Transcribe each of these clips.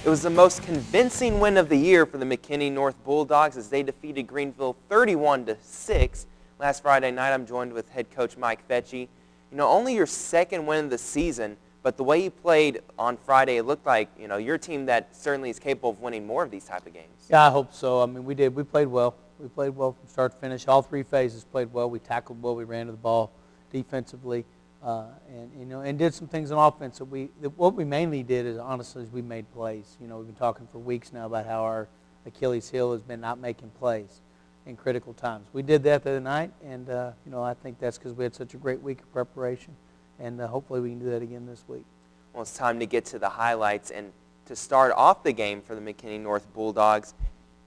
It was the most convincing win of the year for the McKinney North Bulldogs as they defeated Greenville 31-6. Last Friday night, I'm joined with head coach Mike Fecci. You know, only your second win of the season, but the way you played on Friday, it looked like, you know, you're a team that certainly is capable of winning more of these type of games. Yeah, I hope so. I mean, we did. We played well. We played well from start to finish. All three phases played well. We tackled well. We ran to the ball defensively, and did some things on offense. What we mainly did is, honestly, is we made plays. You know, we've been talking for weeks now about how our Achilles heel has been not making plays in critical times. We did that the other night, and I think that's because we had such a great week of preparation, and hopefully we can do that again this week. Well, it's time to get to the highlights, and to start off the game for the McKinney North Bulldogs,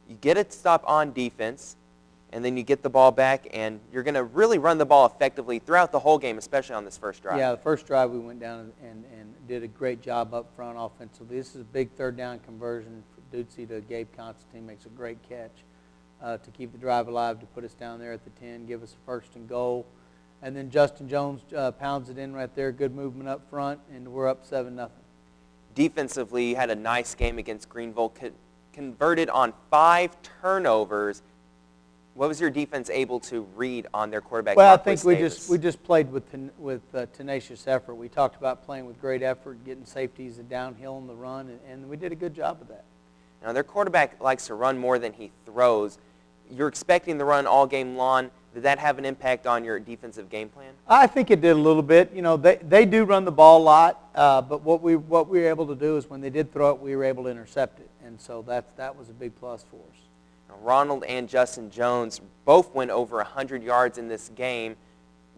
you get a stop on defense, and then you get the ball back, and you're going to really run the ball effectively throughout the whole game, especially on this first drive. Yeah, the first drive we went down and did a great job up front offensively. This is a big third down conversion for Ducey to Gabe Constantine. Makes a great catch to keep the drive alive, to put us down there at the 10, give us a first and goal. And then Justin Jones pounds it in right there. Good movement up front, and we're up 7-0. Defensively, you had a nice game against Greenville, converted on 5 turnovers. What was your defense able to read on their quarterback? Well, I think we just played with tenacious effort. We talked about playing with great effort, getting safeties and downhill in the run, and we did a good job of that. Now, their quarterback likes to run more than he throws. You're expecting the run all game long. Did that have an impact on your defensive game plan? I think it did a little bit. You know, they do run the ball a lot, but what we were able to do is when they did throw it, we were able to intercept it, and so that was a big plus for us. Now, Ronald and Justin Jones both went over 100 yards in this game,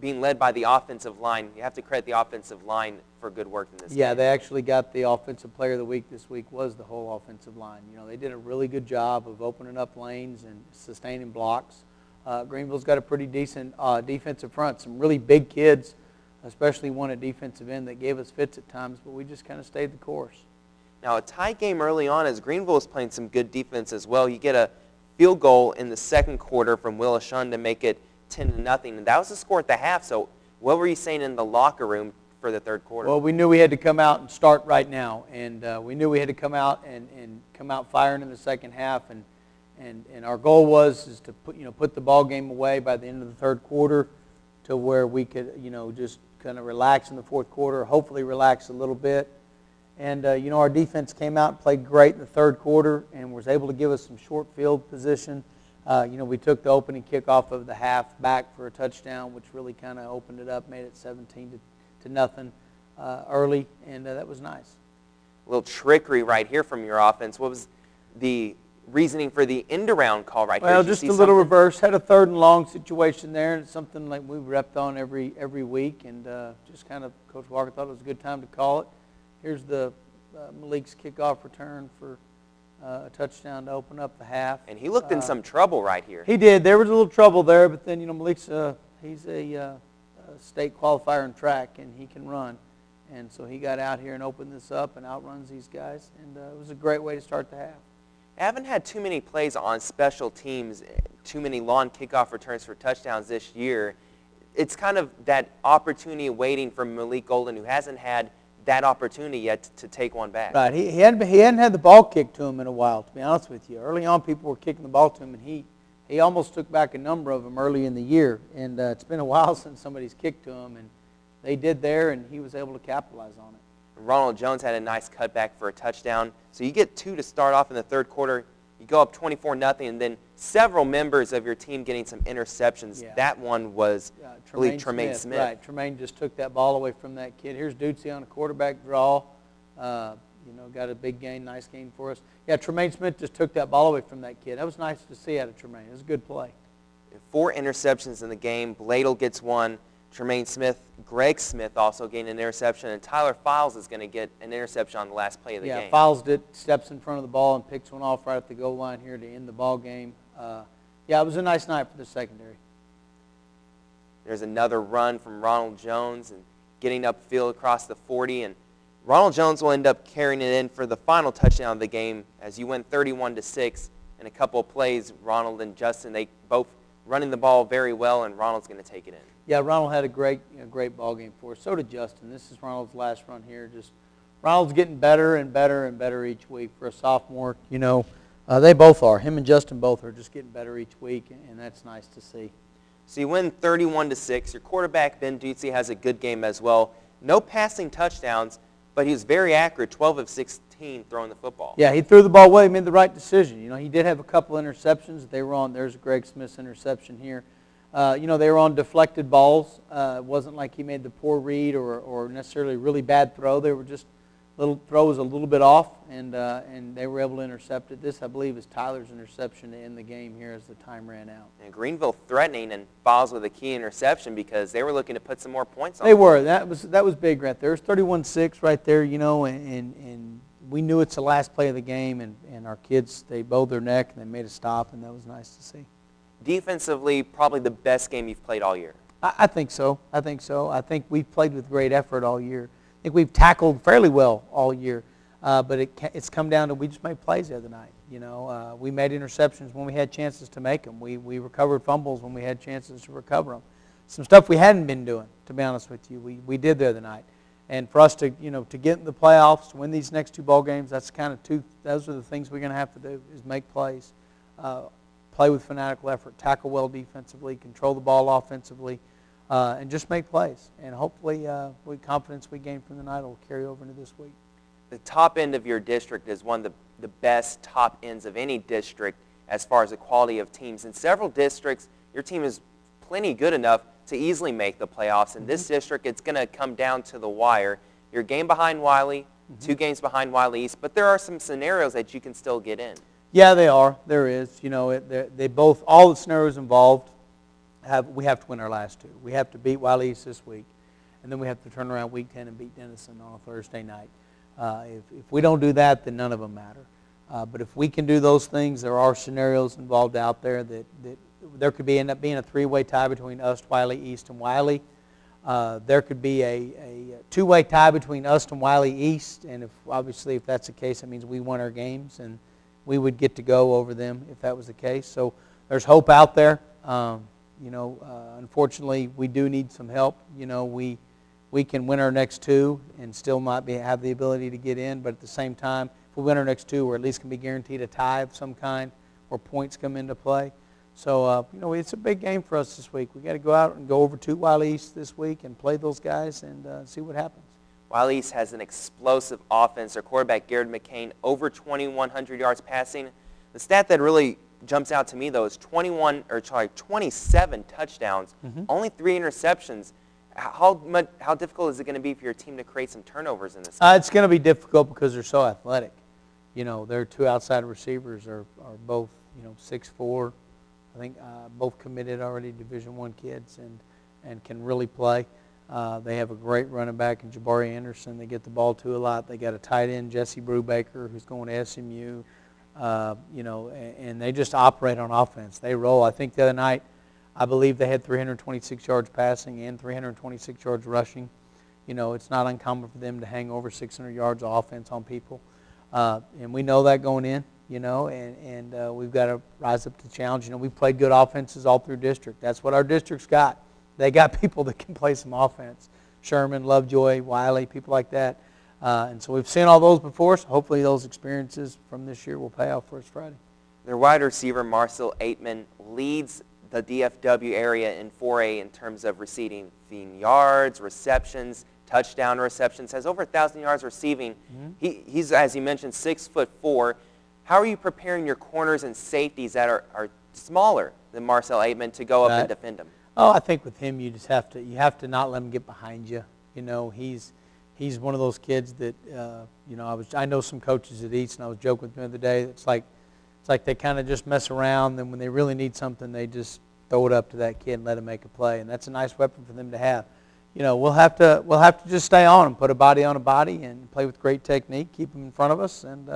being led by the offensive line. You have to credit the offensive line for good work in this game. Yeah, they actually got the offensive player of the week this week was the whole offensive line. You know, they did a really good job of opening up lanes and sustaining blocks. Greenville's got a pretty decent defensive front, some really big kids, especially one at defensive end that gave us fits at times, but we just kind of stayed the course. Now, a tight game early on as Greenville is playing some good defense as well. You get a field goal in the second quarter from Will Ashun to make it 10-0, and that was the score at the half. So what were you saying in the locker room for the third quarter? Well, we knew we had to come out and start right now, and we knew we had to come out and come out firing in the second half, and our goal was to put the ball game away by the end of the third quarter, to where we could just kind of relax in the fourth quarter, hopefully relax a little bit. And our defense came out and played great in the third quarter and was able to give us some short field position. We took the opening kickoff of the half back for a touchdown, which really kind of opened it up, made it 17-0 early, and that was nice. A little trickery right here from your offense. What was the reasoning for the end-around call right here? Well, just a little reverse. Had a third and long situation there, and something like we repped on every week, and just kind of Coach Walker thought it was a good time to call it. Here's the Malik's kickoff return for a touchdown to open up the half. And he looked in some trouble right here. He did. There was a little trouble there, but then Malik's he's a state qualifier in track, and he can run. And so he got out here and opened this up and outruns these guys, and it was a great way to start the half. I haven't had too many plays on special teams, too many long kickoff returns for touchdowns this year. It's kind of that opportunity waiting for Malik Golden, who hasn't had that opportunity yet to take one back. Right. He hadn't had the ball kicked to him in a while, to be honest with you. Early on, people were kicking the ball to him, and he almost took back a number of them early in the year. And it's been a while since somebody's kicked to him, and they did there, and he was able to capitalize on it. Ronald Jones had a nice cutback for a touchdown. So you get 2 to start off in the third quarter. You go up 24-0, and then several members of your team getting some interceptions. Yeah. That one was, I believe, Tremaine Smith. Right, Tremaine just took that ball away from that kid. Here's Ducey on a quarterback draw. Got a big gain, nice gain for us. Yeah, Tremaine Smith just took that ball away from that kid. That was nice to see out of Tremaine. It was a good play. 4 interceptions in the game. Bladel gets one. Tremaine Smith, Greg Smith also gained an interception, and Tyler Files is going to get an interception on the last play of the game. Yeah, Files steps in front of the ball and picks one off right at the goal line here to end the ball game. It was a nice night for the secondary. There's another run from Ronald Jones and getting upfield across the 40, and Ronald Jones will end up carrying it in for the final touchdown of the game as you went 31-6. In a couple of plays, Ronald and Justin, they both running the ball very well, and Ronald's going to take it in. Yeah, Ronald had a great ball game for us. So did Justin. This is Ronald's last run here. Just Ronald's getting better and better and better each week for a sophomore. They both are. Him and Justin both are just getting better each week, and that's nice to see. So you win 31-6. Your quarterback, Ben Ducey, has a good game as well. No passing touchdowns, but he was very accurate, 12 of 16 throwing the football. Yeah, he threw the ball well. He made the right decision. He did have a couple interceptions. They were on. There's Greg Smith's interception here. They were on deflected balls. It wasn't like he made the poor read or necessarily a really bad throw. They were just throw was a little bit off, and they were able to intercept it. This, I believe, is Tyler's interception to end the game here as the time ran out. And Greenville threatening and follows with a key interception because they were looking to put some more points on. They were. That was big right there. It was 31-6 right there, and we knew it's the last play of the game, and our kids, they bowed their neck and they made a stop, and that was nice to see. Defensively, probably the best game you've played all year. I think so. I think we've played with great effort all year. I think we've tackled fairly well all year, but it's come down to we just made plays the other night. We made interceptions when we had chances to make them. We recovered fumbles when we had chances to recover them. Some stuff we hadn't been doing, to be honest with you, we did the other night. And for us to get in the playoffs, to win these next two ball games, those are the things we're going to have to do, is make plays, play with fanatical effort, tackle well defensively, control the ball offensively, and just make plays. And hopefully, with confidence we gain from the night will carry over into this week. The top end of your district is one of the best top ends of any district as far as the quality of teams. In several districts, your team is plenty good enough to easily make the playoffs. In this district, it's going to come down to the wire. You're a game behind Wylie, 2 games behind Wylie East, but there are some scenarios that you can still get in. Yeah, they are. There is. All the scenarios involved, we have to win our last 2. We have to beat Wylie East this week, and then we have to turn around week 10 and beat Denison on a Thursday night. If we don't do that, then none of them matter. But if we can do those things, there are scenarios involved out there that there could end up being a 3-way tie between us, Wylie East, and Wylie. There could be a 2-way tie between us and Wylie East, and if that's the case, that means we won our games, and we would get to go over them if that was the case. So there's hope out there. Unfortunately, we do need some help. We can win our next 2 and still not have the ability to get in, but at the same time, if we win our next 2, we're at least going to be guaranteed a tie of some kind where points come into play. So, it's a big game for us this week. We've got to go out and go over to Wylie East this week and play those guys and see what happens. Wylie East has an explosive offense. Their quarterback, Garrett McCain, over 2,100 yards passing. The stat that really jumps out to me, though, is 27 touchdowns, only 3 interceptions. How difficult is it going to be for your team to create some turnovers in this game? It's going to be difficult because they're so athletic. Their 2 outside receivers are both 6'4". I think both committed already Division I kids and can really play. They have a great running back in Jabari Anderson. They get the ball to a lot. They got a tight end, Jesse Brubaker, who's going to SMU. And they just operate on offense. They roll. I think the other night, I believe they had 326 yards passing and 326 yards rushing. It's not uncommon for them to hang over 600 yards of offense on people. And we know that going in, and we've got to rise up to the challenge. We've played good offenses all through district. That's what our district's got. They got people that can play some offense. Sherman, Lovejoy, Wylie, people like that. And so we've seen all those before, so hopefully those experiences from this year will pay off for us Friday. Their wide receiver, Marcel Aitman, leads the DFW area in 4A in terms of receiving yards, receptions, touchdown receptions, has over 1,000 yards receiving. He's, as you mentioned, 6'4". How are you preparing your corners and safeties that are smaller than Marcel Aitman to go up and defend him? Oh, I think with him you just have to not let him get behind you. He's one of those kids that I know some coaches at East, and I was joking with them the other day. It's like they kind of just mess around, and when they really need something, they just throw it up to that kid and let him make a play, and that's a nice weapon for them to have. We'll have to just stay on them, put a body on a body, and play with great technique, keep them in front of us, and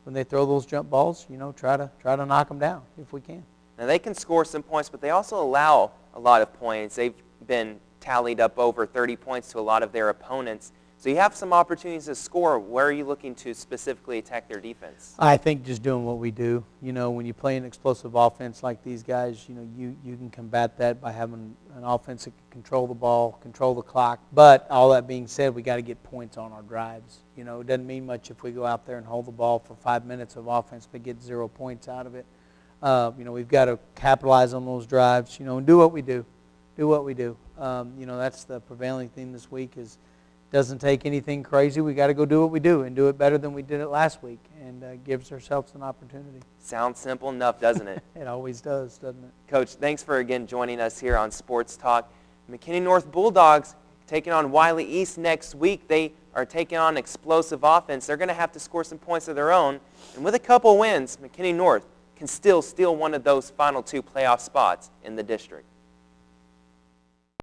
when they throw those jump balls, try to knock them down if we can. Now they can score some points, but they also allow a lot of points. They've been tallied up over 30 points to a lot of their opponents. So you have some opportunities to score. Where are you looking to specifically attack their defense? I think just doing what we do. You know, when you play an explosive offense like these guys, you know, you can combat that by having an offense that can control the ball, control the clock. But all that being said, we got to get points on our drives. You know, it doesn't mean much if we go out there and hold the ball for 5 minutes of offense but get 0 points out of it. You know, we've got to capitalize on those drives, you know, and do what we do. Do what we do. You know, that's the prevailing theme this week is doesn't take anything crazy. We got to go do what we do and do it better than we did it last week, and gives ourselves an opportunity. Sounds simple enough, doesn't it? It always does, doesn't it? Coach, thanks for again joining us here on Sports Talk. McKinney North Bulldogs taking on Wylie East next week. They are taking on explosive offense. They're going to have to score some points of their own, and with a couple wins, McKinney North can still steal one of those final 2 playoff spots in the district.